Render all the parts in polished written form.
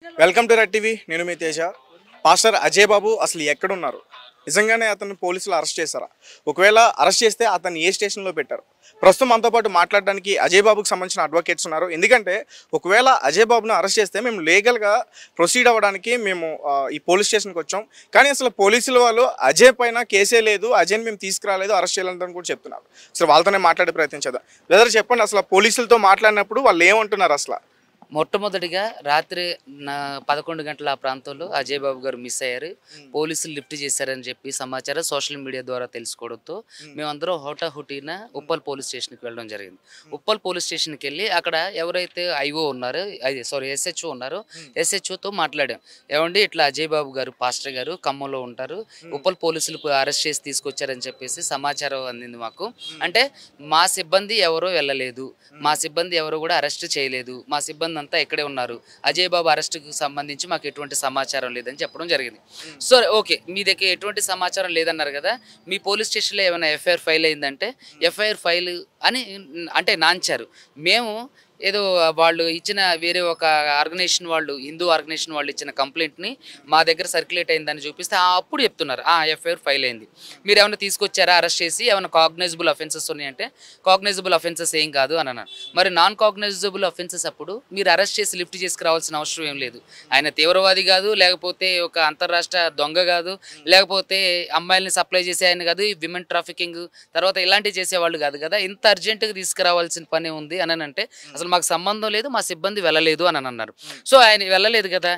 Welcome to red TV. నేను మీ Teja. Pastor Ajay బాబు అసలు ఎక్కడున్నారు? నిజంగానే అతన్ని పోలీసులు అరెస్ట్ చేశారా? ఒకవేళ అరెస్ట్ చేస్తే అతన్ని ఏ స్టేషన్లో పెట్టారు? ప్రస్తుతం మనతో పాటు మాట్లాడడానికి అజయ్ బాబుకి సంబంధించిన అడ్వకేట్స్ ఉన్నారు. ఎందుకంటే ఒకవేళ అజయ్ బాబును అరెస్ట్ చేస్తే మేము లీగల్గా ప్రొసీడ్ అవ్వడానికి మేము ఈ పోలీస్ స్టేషన్కి వచ్చాం. కానీ అసలు పోలీసుల వాళ్ళు అజయ్ పైన కేసే లేదు, అజయ్ని మేము తీసుకురాలేదు, అరెస్ట్ చేయాలని కూడా చెప్తున్నారు. అసలు వాళ్ళతోనే మాట్లాడే ప్రయత్నం చేద్దాం. బ్రదర్ చెప్పండి, అసలు పోలీసులతో మాట్లాడినప్పుడు వాళ్ళు ఏమంటున్నారు? అసలు మొట్టమొదటిగా రాత్రి 11 గంటల ఆ ప్రాంతంలో అజయ్ బాబు గారు మిస్ అయ్యారు. పోలీసులు లిఫ్ట్ చేశారని చెప్పి సమాచారం సోషల్ మీడియా ద్వారా తెలుసుకోవడంతో మేమందరం హుటాహుటిన ఉప్పల్ పోలీస్ స్టేషన్కి వెళ్ళడం జరిగింది. ఉప్పల్ పోలీస్ స్టేషన్కి వెళ్ళి అక్కడ ఎవరైతే ఐఓ ఉన్నారో ఎస్హెచ్ఓ ఉన్నారో ఎస్హెచ్ఓతో మాట్లాడాం. ఏమండి ఇట్లా అజయ్ బాబు గారు పాస్టర్ గారు ఖమ్మంలో ఉంటారు, ఉప్పల్ పోలీసులు అరెస్ట్ చేసి తీసుకొచ్చారని చెప్పేసి సమాచారం అందింది మాకు. అంటే మా సిబ్బంది ఎవరో వెళ్ళలేదు, మా సిబ్బంది ఎవరు కూడా అరెస్ట్ చేయలేదు, మా సిబ్బంది అంతా ఇక్కడే ఉన్నారు, అజయ్ బాబు అరెస్ట్కి సంబంధించి మాకు ఎటువంటి సమాచారం లేదని చెప్పడం జరిగింది. సో ఓకే, మీ దగ్గర ఎటువంటి సమాచారం లేదన్నారు కదా, మీ పోలీస్ స్టేషన్లో ఏమైనా ఎఫ్ఐఆర్ ఫైల్ అయిందంటే ఎఫ్ఐఆర్ ఫైల్ అని అంటే నాంచారు. మేము ఏదో వాళ్ళు ఇచ్చిన వేరే ఒక ఆర్గనైజేషన్ వాళ్ళు, హిందూ ఆర్గనైజేషన్ వాళ్ళు ఇచ్చిన కంప్లైంట్ని మా దగ్గర సర్క్యులేట్ అయిందని చూపిస్తే అప్పుడు చెప్తున్నారు ఎఫ్ఐఆర్ ఫైల్ అయింది, మీరు ఏమైనా తీసుకొచ్చారా అరెస్ట్ చేసి, ఏమైనా కాగ్నైజబుల్ అఫెన్సెస్ ఉన్నాయంటే కాగ్నైజబుల్ అఫెన్సెస్ ఏం కాదు అని అన్నారు. మరి నాన్ కాగ్నైజబుల్ అఫెన్సెస్ అప్పుడు మీరు అరెస్ట్ చేసి లిఫ్ట్ చేసుకురావాల్సిన అవసరం ఏం లేదు. ఆయన తీవ్రవాది కాదు, లేకపోతే ఒక అంతర్రాష్ట్ర దొంగ కాదు, లేకపోతే అమ్మాయిల్ని సప్లై చేసే ఆయన కాదు, విమెన్ ట్రాఫికింగ్ తర్వాత ఇలాంటివి చేసేవాళ్ళు కాదు కదా, ఇంత అర్జెంటుగా తీసుకురావాల్సిన పని ఉంది అని అంటే అసలు మాకు సంబంధం లేదు, మా సిబ్బంది వెళ్ళలేదు అని అన్నారు. సో ఆయన వెళ్ళలేదు కదా,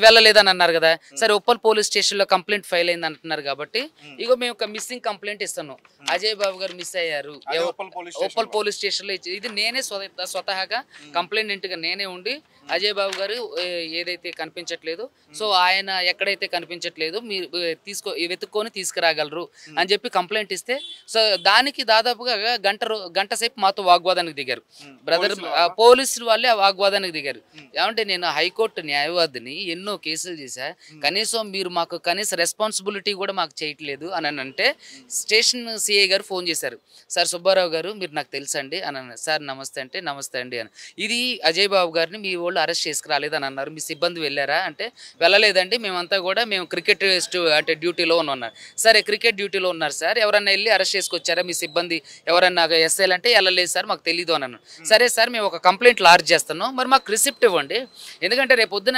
వెళ్ళలేదు అని అన్నారు కదా, సరే ఉప్పల్ పోలీస్ స్టేషన్లో కంప్లైంట్ ఫైల్ అయింది అంటున్నారు కాబట్టి ఇగో మేము ఒక మిస్సింగ్ కంప్లైంట్ ఇస్తున్నాం, అజయ్ బాబు గారు మిస్ అయ్యారు ఉప్పల్ పోలీస్ స్టేషన్లో. ఇది నేనే స్వతహాగా కంప్లైంట్గా నేనే ఉండి అజయ్ బాబు గారు ఏదైతే కనిపించట్లేదు, సో ఆయన ఎక్కడైతే కనిపించట్లేదు మీరు వెతుక్కొని తీసుకురాగలరు అని చెప్పి కంప్లైంట్ ఇస్తే, సో దానికి దాదాపుగా గంట సేపు మాతో వాగ్వాదానికి దిగారు. బ్రదర్ పోలీసులు వాళ్ళే ఆ వాగ్వాదానికి దిగారు. ఏమంటే నేను హైకోర్టు న్యాయవాదిని, ఎన్నో కేసులు చేశా, కనీసం మీరు మాకు కనీస రెస్పాన్సిబిలిటీ కూడా మాకు చేయట్లేదు అని అంటే స్టేషన్ సిఐ గారు ఫోన్ చేశారు. సార్ సుబ్బారావు గారు మీరు నాకు తెలుసండి అని అన్నారు. సార్ నమస్తే అంటే నమస్తే అండి అని, ఇది అజయ్ బాబు గారిని మీ వాళ్ళు అరెస్ట్ చేసుకురాలేదు అని అన్నారు, మీ సిబ్బంది వెళ్ళారా అంటే వెళ్ళలేదండి, మేమంతా కూడా మేము క్రికెట్ అంటే డ్యూటీలో ఉన్నారు. సరే క్రికెట్ డ్యూటీలో ఉన్నారు సార్, ఎవరన్నా వెళ్ళి అరెస్ట్ చేసుకొచ్చారా మీ సిబ్బంది ఎవరన్నా ఎస్ఐలు అంటే వెళ్ళలేదు సార్ మాకు తెలీదు అని అన్నారు. సరే సార్ మేము ఒక కంప్లైంట్ లాడ్జ్ చేస్తున్నాం, మరి మాకు రిసిప్ట్ ఇవ్వండి, ఎందుకంటే రేపు పొద్దున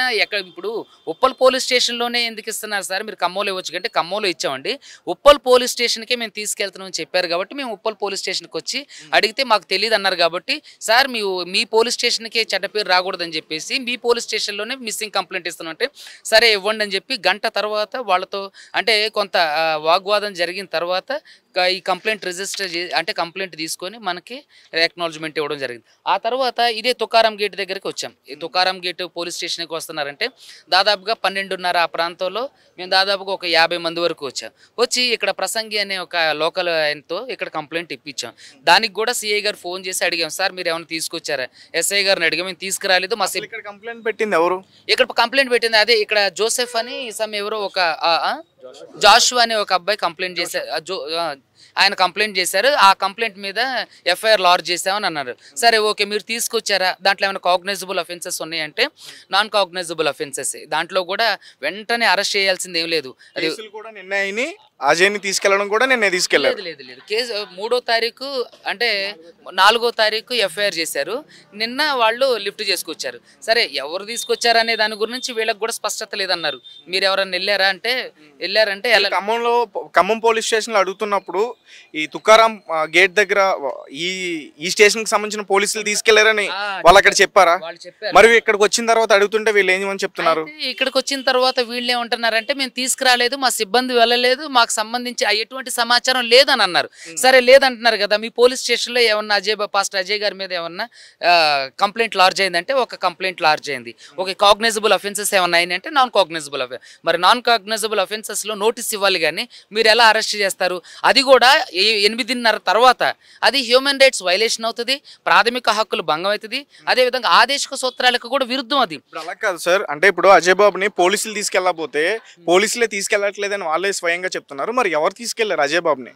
ఇప్పుడు ఉప్పల్ పోలీస్ స్టేషన్లోనే ఎందుకు ఇస్తున్నారు సార్, మీరు ఖమ్మంలో ఇవ్వచ్చు కంటే ఖమ్మంలో ఇచ్చామండి, ఉప్పల్ పోలీస్ స్టేషన్కే మేము తీసుకెళ్తున్నామని చెప్పారు కాబట్టి మేము ఉప్పల్ పోలీస్ స్టేషన్కి వచ్చి అడిగితే మాకు తెలియదు అన్నారు కాబట్టి సార్ మీ పోలీస్ స్టేషన్కే చెడ్డ పేరు రాకూడదని చెప్పేసి మీ పోలీస్ స్టేషన్లోనే మిస్సింగ్ కంప్లైంట్ ఇస్తున్నాం అంటే సరే ఇవ్వండి అని చెప్పి గంట తర్వాత వాళ్ళతో అంటే కొంత వాగ్వాదం జరిగిన తర్వాత ఈ కంప్లైంట్ రిజిస్టర్ అంటే కంప్లైంట్ తీసుకొని మనకి ఎక్నాలజ్మెంట్ ఇవ్వడం జరిగింది. ఆ తర్వాత ఇదే తుకారం గేట్ దగ్గరికి వచ్చాం. ఈ తుకారం గేట్ పోలీస్ స్టేషన్కి వస్తున్నారంటే దాదాపుగా 12:30 ఆ ప్రాంతంలో మేము దాదాపుగా ఒక 50 మంది వరకు వచ్చాం. వచ్చి ఇక్కడ ప్రసంగి అనే ఒక లోకల్ ఆయనతో ఇక్కడ కంప్లైంట్ ఇప్పించాం. దానికి కూడా సిఐ గారు ఫోన్ చేసి అడిగాం, సార్ మీరు ఏమైనా తీసుకొచ్చారా, ఎస్ఐ గారిని అడిగాం, మేము తీసుకురాలేదు, మా కంప్లైంట్ పెట్టింది ఎవరు, ఇక్కడ కంప్లైంట్ పెట్టింది అదే ఇక్కడ జోసెఫ్ అని ఎవరో ఒక జాషువా అనే ఒక అబ్బాయి కంప్లైంట్ చేశారు, ఆయన కంప్లైంట్ చేశారు, ఆ కంప్లైంట్ మీద ఎఫ్ఐఆర్ లాడ్జ్ చేసామని అన్నారు. సరే ఓకే మీరు తీసుకొచ్చారా, దాంట్లో ఏమైనా కాగ్నైజబుల్ అఫెన్సెస్ ఉన్నాయంటే నాన్ కాగ్నైజబుల్ అఫెన్సెస్, దాంట్లో కూడా వెంటనే అరెస్ట్ చేయాల్సింది ఏం లేదు. అది కూడా నిన్న అజయ్ని తీసుకెళ్లడం కూడా నిన్నే తీసుకెళ్ళలేదు. లేదు కేసు 3వ తారీఖు అంటే 4వ తారీఖు ఎఫ్ఐఆర్ చేశారు, నిన్న వాళ్ళు లిఫ్ట్ చేసుకొచ్చారు. సరే ఎవరు తీసుకొచ్చారనే దాని గురించి వీళ్ళకి కూడా స్పష్టత లేదన్నారు. మీరు ఎవరన్నా వెళ్ళారంటే ఖమ్మం పోలీస్ స్టేషన్లో అడుగుతున్నప్పుడు ఈ తుకారాం గేట్ దగ్గర ఈ స్టేషన్ కి సంబంధించిన పోలీసులు తీసుకెళ్లారని వాళ్ళు అక్కడ చెప్పారా? మరి ఇక్కడికి వచ్చిన తర్వాత అడుగుతుంటే వీళ్ళు ఏమని చెప్తున్నారు? ఇక్కడికి వచ్చిన తర్వాత వీళ్ళు ఏమంటున్నారంటే మేము తీసుకురాలేదు, మా సిబ్బంది వెళ్ళలేదు, మాకు సంబంధించి ఎటువంటి సమాచారం లేదని అన్నారు. సరే లేదంటున్నారు కదా, మీ పోలీస్ స్టేషన్లో ఏమన్నా పాస్టర్ అజయ్ గారి మీద ఏమన్నా కంప్లైంట్ లాడ్జ్ అయిందంటే ఒక కంప్లైంట్ లాడ్జ్ అయింది. ఒక కాగ్నైజబుల్ అఫెన్సెస్ ఏమన్నా అయిందంటే నాన్ కాగ్నైజబుల్ మరి నాన్ కాగ్నైజబుల్ అఫెన్సెస్లో నోటీస్ ఇవ్వాలి కానీ మీరు ఎలా అరెస్ట్ చేస్తారు? అది కూడా కూడా 8:30 తర్వాత అది హ్యూమన్ రైట్స్ వైలేషన్ అవుతుంది, ప్రాథమిక హక్కులు భంగం అవుతుంది, అదేవిధంగా ఆదేశిక సూత్రాలకు కూడా విరుద్ధం అది. ఇప్పుడు అలా కాదు సార్, అంటే ఇప్పుడు అజయ్ బాబుని పోలీసులు తీసుకెళ్ళకపోతే పోలీసులే తీసుకెళ్ళట్లేదని వాళ్ళే స్వయంగా చెప్తున్నారు. మరి ఎవరు తీసుకెళ్లారు అజయ్ బాబుని?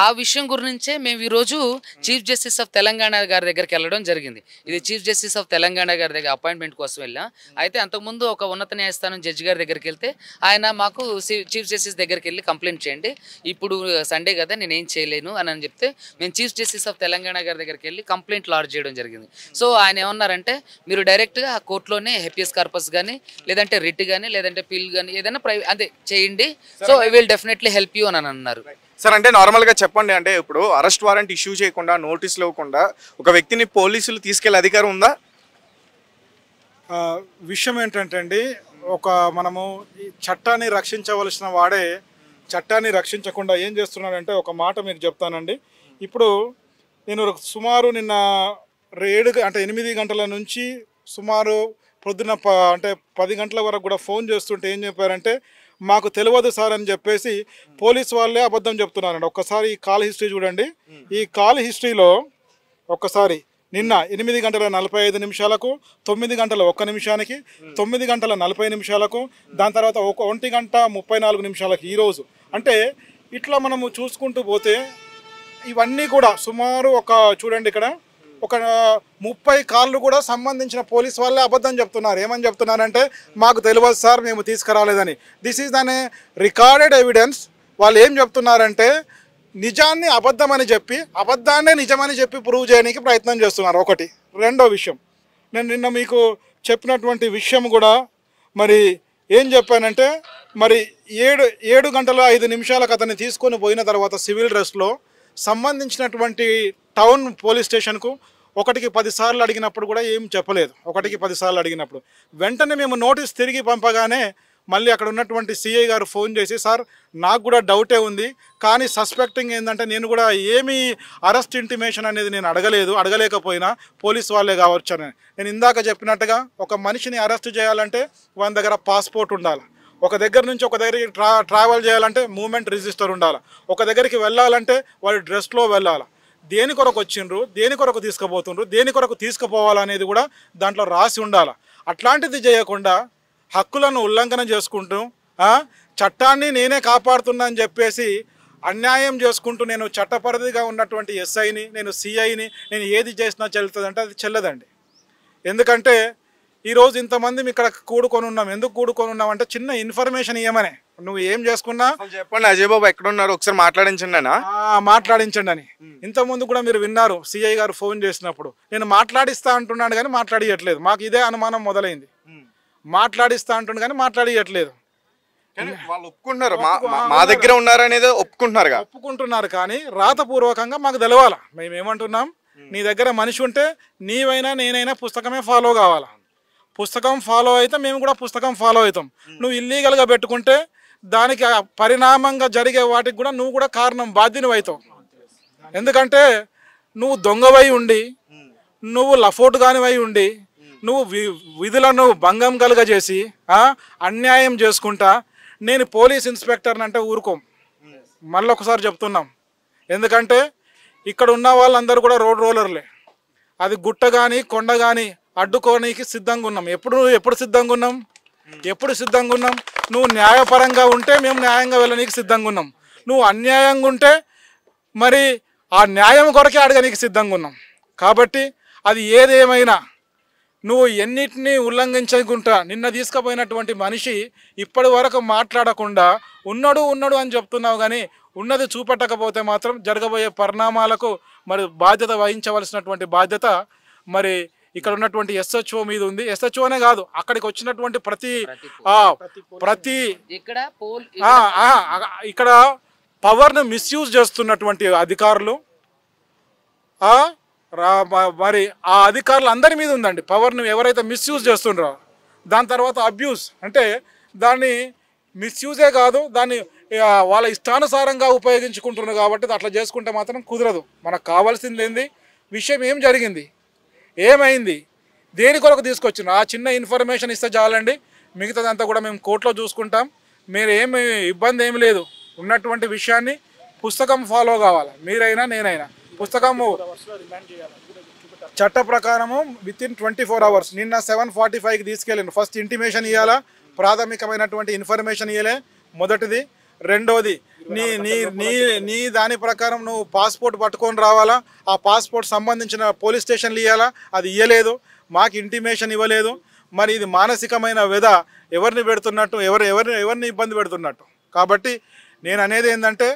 ఆ విషయం గురించే మేము ఈరోజు చీఫ్ జస్టిస్ ఆఫ్ తెలంగాణ గారి దగ్గరికి వెళ్ళడం జరిగింది. ఇది చీఫ్ జస్టిస్ ఆఫ్ తెలంగాణ గారి దగ్గర అపాయింట్మెంట్ కోసం వెళ్ళాం. అయితే అంతకుముందు ఒక ఉన్నత న్యాయస్థానం జడ్జి గారి దగ్గరికి వెళ్తే ఆయన మాకు చీఫ్ జస్టిస్ దగ్గరికి వెళ్ళి కంప్లైంట్ చేయండి, ఇప్పుడు సండే కదా నేను ఏం చేయలేను అని చెప్తే మేము చీఫ్ జస్టిస్ ఆఫ్ తెలంగాణ గారి దగ్గరికి వెళ్ళి కంప్లైంట్ లాడ్జ్ చేయడం జరిగింది. సో ఆయన ఏమన్నారంటే మీరు డైరెక్ట్గా ఆ కోర్టులోనే హెపియస్ కార్పస్ కానీ లేదంటే రిట్ కానీ లేదంటే పిల్ కానీ ఏదైనా అదే చేయండి, so I will definitely help you అని అన్నారు. సార్ అంటే నార్మల్గా చెప్పండి, అంటే ఇప్పుడు అరెస్ట్ వారెంట్ ఇష్యూ చేయకుండా నోటీసులు ఇవ్వకుండా ఒక వ్యక్తిని పోలీసులు తీసుకెళ్లే అధికారం ఉందా? విషయం ఏంటంటే అండి, మనము ఈ చట్టాన్ని రక్షించవలసిన వాడే చట్టాన్ని రక్షించకుండా ఏం చేస్తున్నాడంటే, ఒక మాట మీకు చెప్తానండి. ఇప్పుడు నేను సుమారు నిన్న 8 గంటల నుంచి సుమారు పొద్దున్న అంటే 10 గంటల వరకు కూడా ఫోన్ చేస్తుంటే ఏం చెప్పారంటే, మాకు తెలియదు సార్ అని చెప్పేసి పోలీస్ వాళ్ళే అబద్ధం చెప్తున్నారండి. ఒక్కసారి ఈ కాల్ హిస్టరీ చూడండి. ఈ కాల్ హిస్టరీలో ఒక్కసారి నిన్న 8:45, 9 గంటల 1 నిమిషానికి, 9 గంటల 40 నిమిషాలకు, దాని తర్వాత 1 గంట 34 నిమిషాలకు ఈరోజు. అంటే ఇట్లా మనము చూసుకుంటూ పోతే ఇవన్నీ కూడా సుమారు చూడండి ఇక్కడ 30 కాళ్ళు కూడా సంబంధించిన పోలీస్ వాళ్ళే అబద్ధం చెప్తున్నారు. ఏమని చెప్తున్నారంటే, మాకు తెలియదు సార్, మేము తీసుకురాలేదని. దిస్ ఈజ్ అనే రికార్డెడ్ ఎవిడెన్స్. వాళ్ళు ఏం చెప్తున్నారంటే, నిజాన్ని అబద్ధమని చెప్పి అబద్ధాన్నే నిజమని చెప్పి ప్రూవ్ చేయడానికి ప్రయత్నం చేస్తున్నారు. ఒకటి. రెండో విషయం, నేను నిన్న మీకు చెప్పినటువంటి విషయం కూడా మరి ఏం చెప్పానంటే, మరి 7 గంటల 5 నిమిషాలకు అతన్ని తీసుకొని పోయిన తర్వాత సివిల్ డ్రెస్లో సంబంధించినటువంటి టౌన్ పోలీస్ స్టేషన్కు 1కి 10 సార్లు అడిగినప్పుడు కూడా ఏం చెప్పలేదు. 1కి 10 సార్లు అడిగినప్పుడు వెంటనే మేము నోటీస్ తిరిగి పంపగానే మళ్ళీ అక్కడ ఉన్నటువంటి సిఐ గారు ఫోన్ చేసి, సార్ నాకు కూడా డౌటే ఉంది, కానీ సస్పెక్టింగ్ ఏంటంటే నేను కూడా ఏమీ అరెస్ట్ ఇంటిమేషన్ అనేది నేను అడగలేకపోయినా పోలీస్ వాళ్ళే కావచ్చని. నేను ఇందాక చెప్పినట్టుగా ఒక మనిషిని అరెస్ట్ చేయాలంటే వాని దగ్గర పాస్పోర్ట్ ఉండాలి, ఒక దగ్గర నుంచి ఒక దగ్గరికి ట్రావెల్ చేయాలంటే మూమెంట్ రిజిస్టర్ ఉండాలి, ఒక దగ్గరికి వెళ్ళాలంటే వాడి డ్రెస్లో వెళ్ళాలి, దేని కొరకు వచ్చిండ్రు, దేని కొరకు తీసుకుపోతుండ్రు, దేని కొరకు తీసుకుపోవాలనేది కూడా దాంట్లో రాసి ఉండాలి. అట్లాంటిది చేయకుండా హక్కులను ఉల్లంఘన చేసుకుంటూ చట్టాన్ని నేనే కాపాడుతున్నా అని చెప్పేసి అన్యాయం చేసుకుంటూ, నేను చట్టపరిధిగా ఉన్నటువంటి ఎస్ఐని, నేను సిఐని, నేను ఏది చేసినా చెల్లుతుందంటే అది చెల్లదండి. ఎందుకంటే ఈరోజు ఇంతమంది ఇక్కడ కూడుకొని ఉన్నాం. ఎందుకు కూడుకొని ఉన్నాం అంటే చిన్న ఇన్ఫర్మేషన్ ఇవ్వమనే. నువ్వు ఏం చేసుకున్నా చెప్పండి, అజయ్ బాబు ఎక్కడున్నారు ఒకసారి మాట్లాడించండి అని. ఇంతకుముందు కూడా మీరు విన్నారు, సిఐ గారు ఫోన్ చేసినప్పుడు నేను మాట్లాడిస్తా అంటున్నాడు కానీ మాట్లాడియట్లేదు. మాకు ఇదే అనుమానం మొదలైంది. మాట్లాడిస్తా అంటుండు కానీ మాట్లాడియట్లేదు. వాళ్ళు ఒప్పుకుంటున్నారు, మా దగ్గర ఉన్నారనేది ఒప్పుకుంటున్నారు కానీ రాతపూర్వకంగా మాకు తెలవాలా. మేము ఏమంటున్నాం, నీ దగ్గర మనిషి ఉంటే నీవైనా నేనైనా పుస్తకమే ఫాలో కావాలా. పుస్తకం ఫాలో అయితే మేము కూడా పుస్తకం ఫాలో అవుతాం. నువ్వు ఇల్లీగల్గా పెట్టుకుంటే దానికి పరిణామంగా జరిగే వాటికి కూడా నువ్వు కూడా బాధ్యుని అవుతావు. ఎందుకంటే నువ్వు దొంగవై ఉండి, నువ్వు లఫోటుగానివై ఉండి, నువ్వు విధులను భంగం కలుగజేసి అన్యాయం చేసుకుంటా నేను పోలీస్ ఇన్స్పెక్టర్ని అంటే ఊరుకోం. మళ్ళొకసారి చెప్తున్నాం, ఎందుకంటే ఇక్కడ ఉన్న వాళ్ళందరూ కూడా రోడ్ రోలర్లే. అది గుట్ట కానీ కొండ కానీ అడ్డుకోనికి సిద్ధంగా ఉన్నాం. ఎప్పుడు సిద్ధంగా ఉన్నాం? నువ్వు న్యాయపరంగా ఉంటే మేము న్యాయంగా వెళ్ళనీకి సిద్ధంగా ఉన్నాం. నువ్వు అన్యాయంగా ఉంటే మరి ఆ న్యాయం కొరకే అడగనీకి సిద్ధంగా ఉన్నాం. కాబట్టి అది ఏదేమైనా నువ్వు ఎన్నిటినీ ఉల్లంఘించకుండా నిన్న తీసుకుపోయినటువంటి మనిషి ఇప్పటి వరకు మాట్లాడకుండా ఉన్నాడు అని చెప్తున్నావు, కానీ ఉన్నది చూపెట్టకపోతే మాత్రం జరగబోయే పరిణామాలకు మరి బాధ్యత వహించవలసినటువంటి బాధ్యత మరి ఇక్కడ ఉన్నటువంటి ఎస్హెచ్ఓ మీద ఉంది. ఎస్హెచ్ఓనే కాదు, అక్కడికి వచ్చినటువంటి ప్రతి ఇక్కడ పవర్ను మిస్యూజ్ చేస్తున్నటువంటి అధికారులు, మరి ఆ అధికారులు అందరి మీద ఉందండి పవర్ను. ఎవరైతే మిస్యూజ్ చేస్తుండ్రో, దాని తర్వాత అబ్యూస్ అంటే దాన్ని మిస్యూజే కాదు, దాన్ని వాళ్ళ ఇష్టానుసారంగా ఉపయోగించుకుంటున్నారు. కాబట్టి అట్లా చేసుకుంటే మాత్రం కుదరదు. మనకు కావాల్సింది ఏంది, విషయం ఏం జరిగింది, ఏమైంది, దేని కొరకు తీసుకొచ్చిన ఆ చిన్న ఇన్ఫర్మేషన్ ఇస్తే చాలండి. మిగతాదంతా కూడా మేము కోర్టులో చూసుకుంటాం. మీరు ఇబ్బంది ఏమి లేదు. ఉన్నటువంటి విషయాన్ని పుస్తకం ఫాలో కావాలి, మీరైనా నేనైనా. పుస్తకము చట్ట ప్రకారము విత్ ఇన్ 24 hours. నిన్న 7:45కి తీసుకెళ్ళాను. ఫస్ట్ ఇంటిమేషన్ ఇవ్వాలా, ప్రాథమికమైనటువంటి ఇన్ఫర్మేషన్ ఇవ్వలే మొదటిది. రెండోది నీ నీ నీ నీ దాని ప్రకారం నువ్వు పాస్పోర్ట్ పట్టుకొని రావాలా, ఆ పాస్పోర్ట్ సంబంధించిన పోలీస్ స్టేషన్లు ఇవ్వాలా, అది ఇవ్వలేదు. మాకు ఇంటిమేషన్ ఇవ్వలేదు. మరి ఇది మానసికమైన వ్యధ ఎవరిని పెడుతున్నట్టు, ఎవరిని ఇబ్బంది పెడుతున్నట్టు. కాబట్టి నేను అనేది ఏంటంటే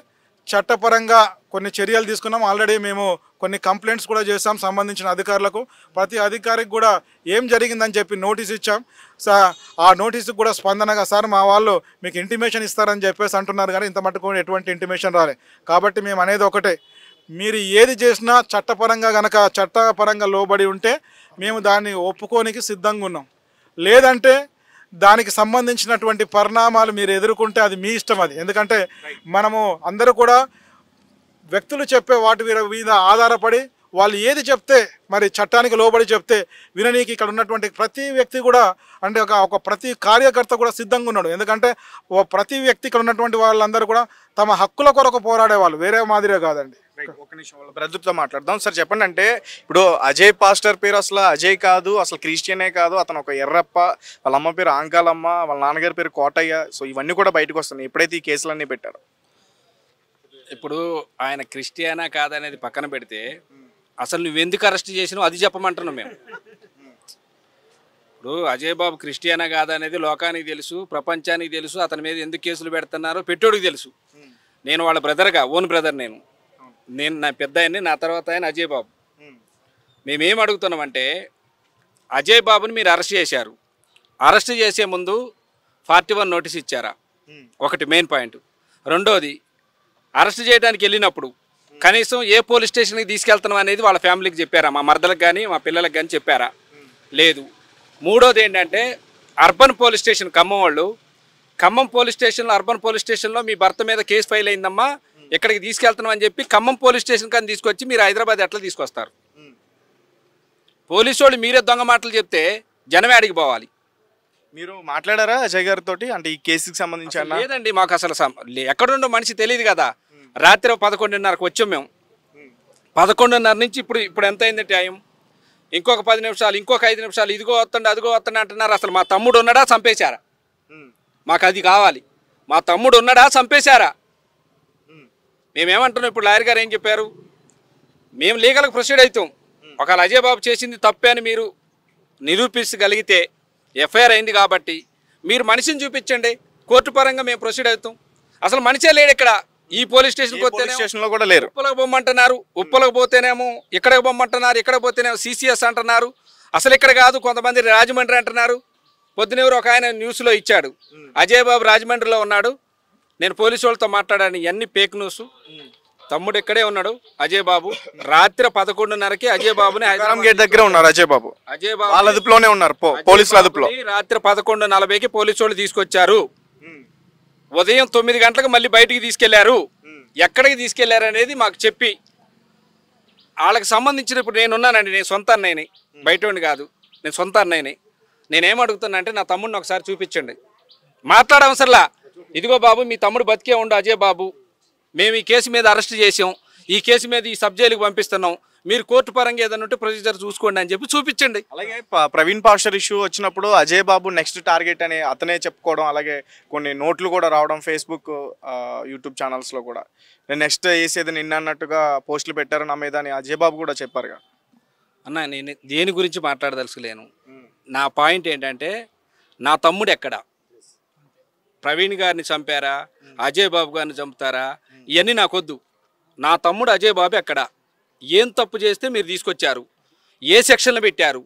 చట్టపరంగా కొన్ని చర్యలు తీసుకున్నాం. ఆల్రెడీ మేము కొన్ని కంప్లైంట్స్ కూడా చేస్తాం సంబంధించిన అధికారులకు. ప్రతి అధికారికి కూడా ఏం జరిగిందని చెప్పి నోటీస్ ఇచ్చాం. ఆ నోటీసుకు కూడా స్పందనగా సార్ మా వాళ్ళు మీకు ఇంటిమేషన్ ఇస్తారని చెప్పేసి అంటున్నారు, కానీ ఇంత మటుకు ఎటువంటి ఇంటిమేషన్ రాలే. కాబట్టి మేము అనేది ఒకటే, మీరు ఏది చేసినా చట్టపరంగా లోబడి ఉంటే మేము దాన్ని ఒప్పుకోనికి సిద్ధంగా ఉన్నాం. లేదంటే దానికి సంబంధించినటువంటి పరిణామాలు మీరు ఎదుర్కొంటే అది మీ ఇష్టం. అది ఎందుకంటే మనము అందరూ కూడా వ్యక్తులు చెప్పే వాటి మీద ఆధారపడి వాళ్ళు ఏది చెప్తే, మరి చట్టానికి లోబడి చెప్తే విననీకి ఇక్కడ ఉన్నటువంటి ప్రతి వ్యక్తి కూడా, అంటే ఒక ప్రతి కార్యకర్త కూడా సిద్ధంగా ఉన్నాడు. ఎందుకంటే ప్రతి వ్యక్తి ఇక్కడ ఉన్నటువంటి వాళ్ళందరూ కూడా తమ హక్కుల కొరకు పోరాడే వాళ్ళు, వేరే మాదిరే కాదండి. ఒక నిమిషం వాళ్ళ బ్రదర్తో మాట్లాడదాం. సార్ చెప్పండి, అంటే ఇప్పుడు అజయ్ పాస్టర్ పేరు అసలు అజయ్ కాదు, అసలు క్రిస్టియనే కాదు, అతను ఒక ఎర్రప్ప, వాళ్ళ అమ్మ పేరు ఆంకాలమ్మ, వాళ్ళ నాన్నగారి పేరు కోటయ్య. సో ఇవన్నీ కూడా బయటకు వస్తున్నాయి ఎప్పుడైతే ఈ కేసులన్నీ పెట్టారు. ఇప్పుడు ఆయన క్రిస్టియనా కాదనేది పక్కన పెడితే అసలు నువ్వు ఎందుకు అరెస్ట్ చేసినావు అది చెప్పమంటున్నావు మేము. ఇప్పుడు అజయ్ బాబు క్రిస్టియనా కాదనేది లోకానికి తెలుసు, ప్రపంచానికి తెలుసు. అతని మీద ఎందుకు కేసులు పెడుతున్నారో పెట్టోడికి తెలుసు. నేను వాళ్ళ బ్రదర్గా, ఓన్ బ్రదర్, నేను నా పెద్ద ఆయన్ని, నా తర్వాత ఆయన అజయ్ బాబు. మేమేం అడుగుతున్నామంటే అజయ్ బాబుని మీరు అరెస్ట్ చేశారు, అరెస్ట్ చేసే ముందు 41 నోటీస్ ఇచ్చారా? ఒకటి మెయిన్ పాయింట్. రెండోది, అరెస్ట్ చేయడానికి వెళ్ళినప్పుడు కనీసం ఏ పోలీస్ స్టేషన్కి తీసుకెళ్తున్నాం అనేది వాళ్ళ ఫ్యామిలీకి చెప్పారా? మా మరదలకు కానీ మా పిల్లలకు కానీ చెప్పారా? లేదు. మూడోది ఏంటంటే urban police station Khammam police స్టేషన్లో, అర్బన్ పోలీస్ స్టేషన్లో మీ భర్త మీద కేసు ఫైల్ అయిందమ్మా, ఎక్కడికి తీసుకెళ్తున్నాం అని చెప్పి ఖమ్మం పోలీస్ స్టేషన్ కానీ తీసుకొచ్చి మీరు హైదరాబాద్ ఎట్లా తీసుకొస్తారు? పోలీసు వాళ్ళు మీరే దొంగ మాటలు చెప్తే జనమే అడిగి పోవాలి. మీరు మాట్లాడారా అజయ్ గారితో అంటే ఈ కేసుకి సంబంధించి? లేదండి, మాకు అసలు ఎక్కడుండో మనిషి తెలియదు కదా. రాత్రి 11:30కు వచ్చాం మేము. 11:30 నుంచి ఇప్పుడు ఎంత అయింది టైం? ఇంకొక 10 నిమిషాలు, ఇంకొక 5 నిమిషాలు, ఇదిగో వస్తుండే అదిగో వస్తుండే అంటున్నారు. అసలు మా తమ్ముడు ఉన్నాడా చంపేశారా? మాకు అది కావాలి. మా తమ్ముడు ఉన్నాడా చంపేశారా? మేమేమంటున్నాం? ఇప్పుడు లాయర్ గారు ఏం చెప్పారు? మేము లీగల్గా ప్రొసీడ్ అవుతాం. ఒకవేళ అజయ్ బాబు చేసింది తప్పే అని మీరు నిరూపించగలిగితే, ఎఫ్ఐఆర్ అయింది కాబట్టి మీరు మనిషిని చూపించండి, కోర్టు పరంగా మేము ప్రొసీడ్ అవుతాం. అసలు మనిషే లేడు ఇక్కడ. ఈ పోలీస్ స్టేషన్లో కూడా లేరు. ఉప్పలకు బొమ్మంటున్నారు, ఉప్పలకు పోతేనేమో ఇక్కడికి బొమ్మంటున్నారు, ఇక్కడ పోతేనేమో సిసిఎస్ అంటున్నారు. అసలు ఇక్కడ కాదు, కొంతమంది రాజమండ్రి అంటున్నారు. పొద్దునెవరు ఒక ఆయన న్యూస్లో ఇచ్చాడు, అజయ్ బాబు రాజమండ్రిలో ఉన్నాడు, నేను పోలీసు వాళ్ళతో మాట్లాడాను. ఇవన్నీ ఫేక్ న్యూస్. తమ్ముడు ఇక్కడే ఉన్నాడు అజయ్ బాబు. రాత్రి 11:30కి అజయ్ బాబుని హైదరాబాద్ గేట్ దగ్గర ఉన్నారు. అజయ్ బాబు వాళ్ళ అదుపులోనే ఉన్నారు, పోలీసుల అదుపులో. రాత్రి 11:40కి పోలీసు వాళ్ళు తీసుకొచ్చారు. ఉదయం 9 గంటలకు మళ్ళీ బయటికి తీసుకెళ్లారు. ఎక్కడికి తీసుకెళ్లారు అనేది మాకు చెప్పి, వాళ్ళకి సంబంధించిన, ఇప్పుడు నేనున్నానండి, నేను సొంత అన్నయ్యని, బయట కాదు, నేను సొంత అన్నయ్యని. నేనేమడుగుతున్నా అంటే నా తమ్ముడిని ఒకసారి చూపించండి. మాట్లాడవసరలా, ఇదిగో బాబు మీ తమ్ముడు బతికే ఉండు అజయ్ బాబు, మేము ఈ కేసు మీద అరెస్ట్ చేసాం, ఈ కేసు మీద ఈ సబ్ జైలుకి పంపిస్తున్నాం, మీరు కోర్టు పరంగా ఏదైనా ఉంటే ప్రొసీజర్ చూసుకోండి అని చెప్పి చూపించండి. అలాగే ప్రవీణ్ పాస్టర్ ఇష్యూ వచ్చినప్పుడు అజయ్ బాబు నెక్స్ట్ టార్గెట్ అని అతనే చెప్పుకోవడం, అలాగే కొన్ని నోట్లు కూడా రావడం ఫేస్బుక్, యూట్యూబ్ ఛానల్స్లో కూడా నేను నెక్స్ట్ వేసేది నిన్న అన్నట్టుగా పోస్టులు పెట్టారు నా మీద అని అజయ్ బాబు కూడా చెప్పారుగా. అన్న నేను దేని గురించి మాట్లాడదలుచుకోలేను. నా పాయింట్ ఏంటంటే నా తమ్ముడు ఎక్కడ? ప్రవీణ్ గారిని చంపారా, అజయ్ బాబు గారిని చంపుతారా, ఇవన్నీ నాకొద్దు. నా తమ్ముడు అజయ్ బాబు ఎక్కడ? ఏం తప్పు చేస్తే మీరు తీసుకొచ్చారు? ఏ సెక్షన్లు పెట్టారు?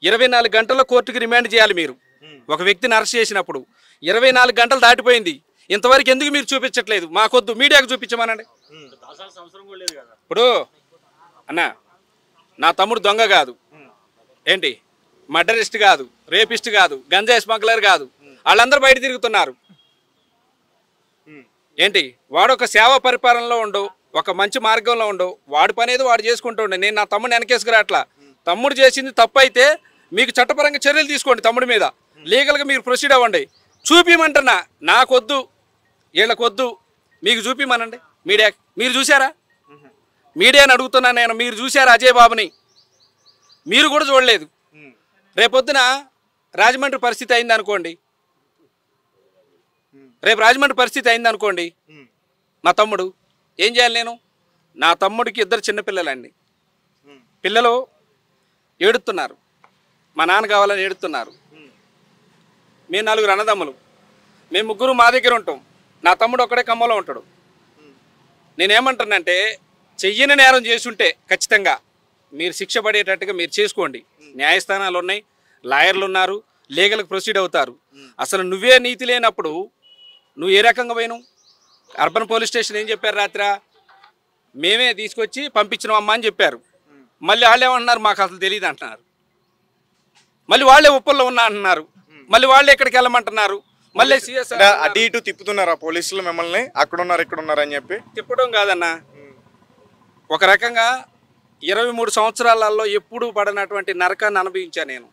24 గంటల్లో కోర్టుకి రిమాండ్ చేయాలి మీరు. ఒక వ్యక్తిని అరెస్ట్ చేసినప్పుడు 24 గంటలు దాటిపోయింది, ఇంతవరకు ఎందుకు మీరు చూపించట్లేదు? మాకొద్దు, మీడియాకు చూపించమనండి. ఇప్పుడు అన్న నా తమ్ముడు దొంగ కాదు, ఏంటి మర్డరిస్ట్ కాదు, రేపిస్ట్ కాదు, గంజాయి స్మగ్లర్ కాదు, వాళ్ళందరూ బయట తిరుగుతున్నారు. ఏంటి వాడు ఒక సేవా పరిపాలనలో ఉండవు, ఒక మంచి మార్గంలో ఉండవు, వాడి పని ఏదో వాడు చేసుకుంటూ ఉండే. నేను నా తమ్ముడిని వెనకేసుకురా. అట్లా తమ్ముడు చేసింది తప్పు అయితే మీకు చట్టపరంగా చర్యలు తీసుకోండి, తమ్ముడి మీద లీగల్గా మీరు ప్రొసీడ్ అవ్వండి. చూపిమంటున్నా, నాకొద్దు, వీళ్ళకొద్దు, మీకు చూపిమనండి. మీడియా మీరు చూసారా? మీడియాని అడుగుతున్నా నేను, మీరు చూసారా అజయ్ బాబుని? మీరు కూడా చూడలేదు. రేపొద్దున రాజమండ్రి పరిస్థితి అయిందనుకోండి, రేపు రాజమండ్రి పరిస్థితి అయిందనుకోండి, మా తమ్ముడు ఏం చేయాలి? నేను నా తమ్ముడికి 2 చిన్నపిల్లలండి. పిల్లలు ఏడుతున్నారు, మా నాన్న కావాలని ఏడుతున్నారు. మేము 4 అన్నదమ్ములు, మేము 3 మా దగ్గర ఉంటాం. నా తమ్ముడు ఒక్కడే ఖమ్మంలో ఉంటాడు. నేనేమంటానంటే, చెయ్యని నేరం చేసుంటే ఖచ్చితంగా మీరు శిక్ష పడేటట్టుగా మీరు చేసుకోండి. న్యాయస్థానాలు ఉన్నాయి, లాయర్లు ఉన్నారు, లీగల్కి ప్రొసీడ్ అవుతారు. అసలు నువ్వే నీతి లేనప్పుడు నువ్వు ఏ రకంగా పోయినావు? అర్బన్ పోలీస్ స్టేషన్ ఏం చెప్పారు? రాత్రి మేమే తీసుకొచ్చి పంపించినాం అమ్మా అని చెప్పారు. మళ్ళీ వాళ్ళు ఏమంటున్నారు? మాకు అసలు తెలియదు అంటున్నారు. మళ్ళీ వాళ్ళే ఉప్పల్లో ఉన్నా అంటున్నారు. మళ్ళీ వాళ్ళే ఎక్కడికి వెళ్ళమంటున్నారు. మళ్ళీ సిఎస్ అటు ఇటు తిప్పుతున్నారా పోలీసులు మిమ్మల్ని? అక్కడ ఉన్నారు ఇక్కడ ఉన్నారు అని చెప్పి తిప్పడం కాదన్నా. ఒక రకంగా 23 సంవత్సరాలలో ఎప్పుడు పడినటువంటి నరకాన్ని అనుభవించా నేను.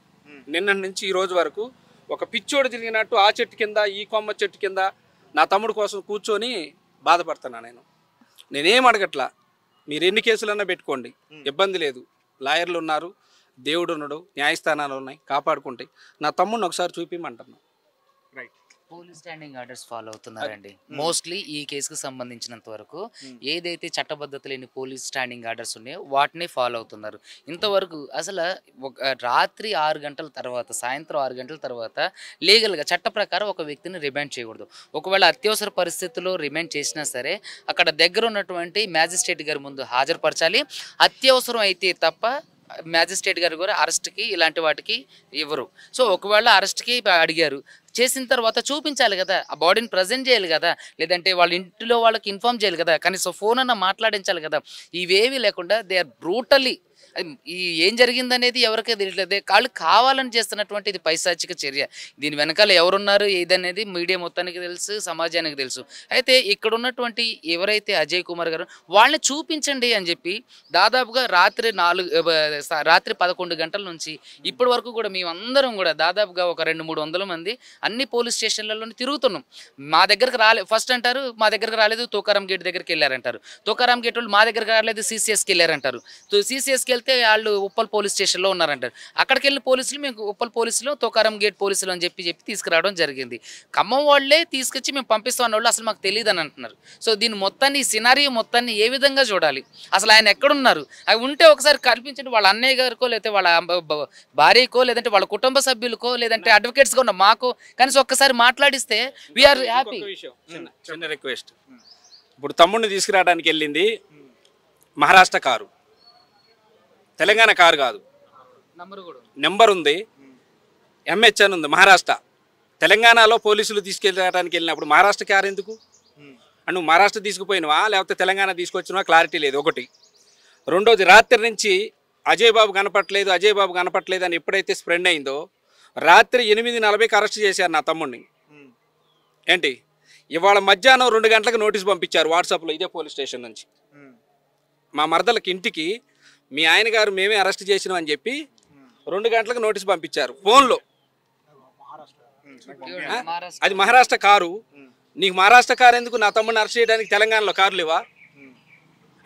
నిన్న నుంచి ఈ రోజు వరకు ఒక పిచ్చోడు తిరిగినట్టు ఆ చెట్టు కింద, ఈ కొమ్మ చెట్టు కింద నా తమ్ముడు కోసం కూర్చొని బాధపడుతున్నా. నేనేం అడగట్లా, మీరు ఎన్ని కేసులన్నా పెట్టుకోండి, ఇబ్బంది లేదు. లాయర్లు ఉన్నారు, దేవుడు ఉన్నాడు, న్యాయస్థానాలు ఉన్నాయి, కాపాడుకుంటాయి. నా తమ్ముడిని ఒకసారి చూపిమంటున్నా. Right. Police standing orders follow అవుతున్నారండి. మోస్ట్లీ ఈ కేసుకు సంబంధించినంత వరకు ఏదైతే చట్టబద్ధత లేని పోలీస్ స్టాండింగ్ ఆర్డర్స్ ఉన్నాయో వాటిని ఫాలో అవుతున్నారు. ఇంతవరకు అసలు రాత్రి 6 గంటల తర్వాత, సాయంత్రం 6 గంటల తర్వాత లీగల్గా చట్ట ప్రకారం ఒక వ్యక్తిని రిమాండ్ చేయకూడదు. ఒకవేళ అత్యవసర పరిస్థితుల్లో రిమాండ్ చేసినా సరే అక్కడ దగ్గర ఉన్నటువంటి మ్యాజిస్ట్రేట్ గారి ముందు హాజరుపరచాలి. అత్యవసరం అయితే తప్ప మ్యాజిస్ట్రేట్ గారు కూడా అరెస్ట్కి ఇలాంటి వాటికి ఇవ్వరు. సో ఒకవేళ అరెస్ట్కి అడిగారు, చేసిన తర్వాత చూపించాలి కదా, ఆ బాడీని ప్రజెంట్ చేయాలి కదా, లేదంటే వాళ్ళ ఇంటిలో వాళ్ళకి ఇన్ఫార్మ్ చేయాలి కదా, కనీసం ఫోన్ అన్న మాట్లాడించాలి కదా. ఇవేవి లేకుండా దే ఆర్ బ్రూటల్లీ, ఈ ఏం జరిగిందనేది ఎవరికే తెలియట్లేదు. వాళ్ళు కావాలని చేస్తున్నటువంటి ఇది పైశాచిక చర్య. దీని వెనకాల ఎవరున్నారు ఏదనేది మీడియా మొత్తానికి తెలుసు, సమాజానికి తెలుసు. అయితే ఇక్కడ ఉన్నటువంటి ఎవరైతే అజయ్ కుమార్ గారు వాళ్ళని చూపించండి అని చెప్పి దాదాపుగా రాత్రి 11 గంటల నుంచి ఇప్పటి వరకు కూడా మేమందరం కూడా దాదాపుగా ఒక 200-300 మంది అన్ని పోలీస్ స్టేషన్లలో తిరుగుతున్నాం. మా దగ్గరకు ఫస్ట్ అంటారు మా దగ్గరకు రాలేదు, తోకారం గేట్ దగ్గరికి వెళ్ళారంటారు. తోకారం గేట్ వాళ్ళు మా దగ్గరకు రాలేదు, సిసిఎస్కి వెళ్ళారంటారు. సిసిఎస్కి వెళ్తే వాళ్ళు ఉప్పల్ పోలీస్ స్టేషన్లో ఉన్నారంటారు. అక్కడికి వెళ్ళిన పోలీసులు మేము ఉప్పల్ పోలీసులు, తోకారం గేట్ పోలీసులు అని చెప్పి తీసుకురావడం జరిగింది. ఖమ్మం వాళ్ళే తీసుకొచ్చి మేము పంపిస్తాం అన్న వాళ్ళు అసలు మాకు తెలియదు అని అంటున్నారు. సో దీని మొత్తాన్ని, ఈ సినారియో మొత్తాన్ని ఏ విధంగా చూడాలి? అసలు ఆయన ఎక్కడున్నారు? అవి ఉంటే ఒకసారి కల్పించండి. వాళ్ళ అన్నయ్య గారికో, లేకపోతే వాళ్ళ భార్యకో, లేదంటే వాళ్ళ కుటుంబ సభ్యులకో, లేదంటే అడ్వకేట్స్గా ఉన్న మాకో కనీసం ఒక్కసారి మాట్లాడిస్తే వీఆర్ హ్యాపీ. చిన్న రిక్వెస్ట్, ఇప్పుడు తమ్ముడిని తీసుకురావడానికి వెళ్ళింది మహారాష్ట్ర కారు, తెలంగాణ కారు కాదు. నెంబర్ ఉంది, ఎంహెచ్ఎన్ ఉంది, మహారాష్ట్ర. తెలంగాణలో పోలీసులు తీసుకెళ్ళడానికి వెళ్ళినప్పుడు మహారాష్ట్ర కారు ఎందుకు? అండ్ నువ్వు మహారాష్ట్ర తీసుకుపోయినవా లేకపోతే తెలంగాణ తీసుకొచ్చినవా క్లారిటీ లేదు ఒకటి. రెండోది, రాత్రి నుంచి అజయ్ బాబు కనపట్లేదు, అజయ్ బాబు కనపట్లేదు అని ఎప్పుడైతే స్ప్రెడ్ అయిందో రాత్రి 8:40కి అరెస్ట్ చేశారు నా తమ్ముడిని. ఏంటి ఇవాళ మధ్యాహ్నం 2 గంటలకు నోటీస్ పంపించారు వాట్సాప్లో, ఇదే పోలీస్ స్టేషన్ నుంచి. మా మరదలకి ఇంటికి మీ ఆయన గారు మేమే అరెస్ట్ చేసినాం అని చెప్పి 2 గంటలకు నోటీస్ పంపించారు ఫోన్లో. అది మహారాష్ట్ర కారు. నీకు మహారాష్ట్ర కారు ఎందుకు? నా తమ్ముడిని అరెస్ట్ చేయడానికి తెలంగాణలో కార్లు లేవా?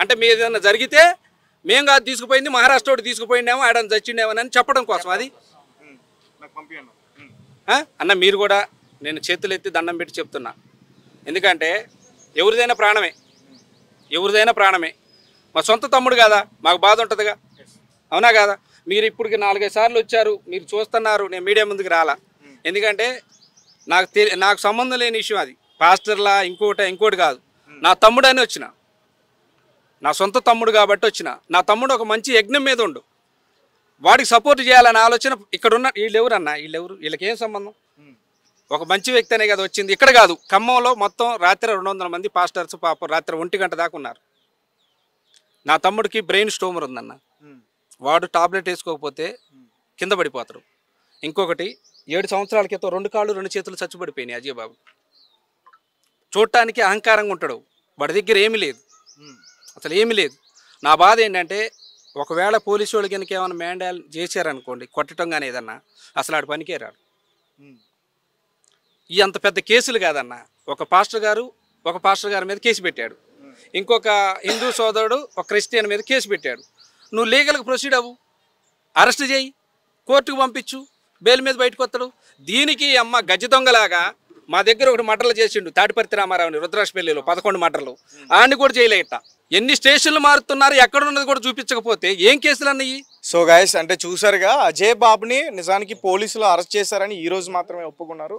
అంటే మీ ఏదైనా జరిగితే మేము కాదు తీసుకుపోయింది, మహారాష్ట్ర వాడు తీసుకుపోయిండేమో, ఆడ చచ్చిండేమో అని చెప్పడం కోసం అది. అన్న మీరు కూడా, నేను చేతులు ఎత్తి దండం పెట్టి చెప్తున్నా, ఎందుకంటే ఎవరిదైనా ప్రాణమే, ఎవరిదైనా ప్రాణమే. మా సొంత తమ్ముడు కదా, మాకు బాధ ఉంటుందిగా, అవునా కదా? మీరు ఇప్పటికి 4-5 సార్లు వచ్చారు, మీరు చూస్తున్నారు, నేను మీడియా ముందుకు రాలా. ఎందుకంటే నాకు సంబంధం లేని విషయం అది. పాస్టర్లా ఇంకోటి కాదు. నా తమ్ముడు అని వచ్చిన, నా సొంత తమ్ముడు కాబట్టి వచ్చిన. నా తమ్ముడు ఒక మంచి యజ్ఞం మీద ఉండు, వాడికి సపోర్ట్ చేయాలనే ఆలోచన. ఇక్కడున్న వీళ్ళెవరు అన్న, వీళ్ళకేం సంబంధం? ఒక మంచి వ్యక్తి అనే కదా వచ్చింది. ఇక్కడ కాదు, ఖమ్మంలో మొత్తం రాత్రి 200 మంది పాస్టర్స్ పాపం రాత్రి 1 గంట దాకా ఉన్నారు. నా తమ్ముడికి బ్రెయిన్ స్టోమర్ ఉందన్న, వాడు టాబ్లెట్ వేసుకోకపోతే కింద పడిపోతాడు. ఇంకొకటి, 7 సంవత్సరాల క్రితం 2 కాళ్ళు 2 చేతులు చచ్చిపడిపోయినాయి అజయ్ బాబు. చూడటానికి అహంకారంగా ఉంటాడు, వాడి దగ్గర ఏమీ లేదు, అసలు ఏమీ లేదు. నా బాధ ఏంటంటే ఒకవేళ పోలీసు వాళ్ళు కనుక ఏమైనా మ్యాండాల్ చేశారనుకోండి, కొట్టడం కానీ ఏదన్నా, అసలు ఆడు పనికే రాడు. ఈ అంత పెద్ద కేసులు కాదన్న. ఒక పాస్టర్ గారి మీద కేసు పెట్టాడు. ఇంకొక హిందూ సోదరుడు ఒక క్రిస్టియన్ మీద కేసు పెట్టాడు. నువ్వు లీగల్గా ప్రొసీడ్ అవ్వు, అరెస్ట్ చేయి, కోర్టుకు పంపించు, బెయిల్ మీద బయటకు వస్తాడు. దీనికి అమ్మ గజ్జి దొంగలాగా మా దగ్గర ఒకటి మర్డర్లు చేసిండు తాటిపర్తి రామారావుని రుద్రాక్షపల్లిలో 11 మర్డర్లు, ఆడిని కూడా చేయలేట. ఎన్ని స్టేషన్లు మారుతున్నారు, ఎక్కడ ఉన్నది కూడా చూపించకపోతే ఏం కేసులు అన్నయ్యి? సో గాయస్, అంటే చూసారుగా అజయ్ బాబుని నిజానికి పోలీసులు అరెస్ట్ చేశారని ఈ రోజు మాత్రమే ఒప్పుకున్నారు.